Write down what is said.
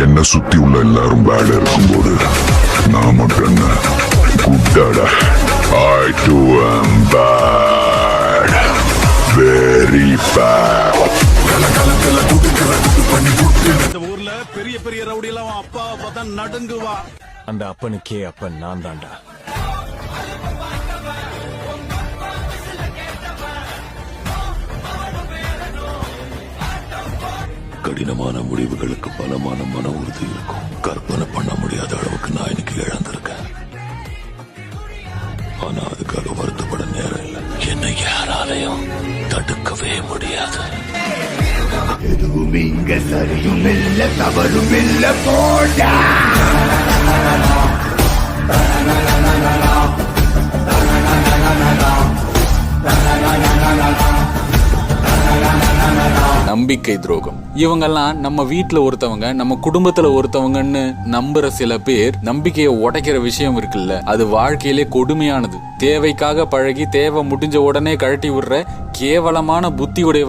என்ன சுத்தி உள்ள எல்லாரும் பேட இருக்கும்போது நான் மட்டும் என்ன குட்டாடா? I too am bad, very bad. இந்த ஊர்ல பெரிய பெரிய ரவுடி எல்லாம் அப்பாவை பார்த்தா நடுங்குவா. அந்த அப்பனுக்கே அப்பன் நான் தான்டா. கடினமான முடிவுகளுக்கு பலமான மன உறுதி இருக்கும். கற்பனை பண்ண முடியாத அளவுக்கு நான் இன்னைக்கு இழந்திருக்கேன். ஆனா அதுக்காக வருத்தப்பட நேரம் இல்லை. என்னை யாராலையும் தடுக்கவே முடியாது. எதுவும் இங்க சரியும் இல்ல, தவறும் இல்ல, போடா. நம்பிக்கை துரோகம். இவங்கெல்லாம் நம்ம வீட்டுல ஒருத்தவங்க, நம்ம குடும்பத்துல ஒருத்தவங்கன்னு நம்புற சில பேர் நம்பிக்கையை உடைக்கிற விஷயம் இருக்குல்ல, அது வாழ்க்கையிலே கொடுமையானது. தேவைக்காக பழகி தேவை முடிஞ்ச உடனே கழட்டி விடுற கேவலமான புத்தியுடைய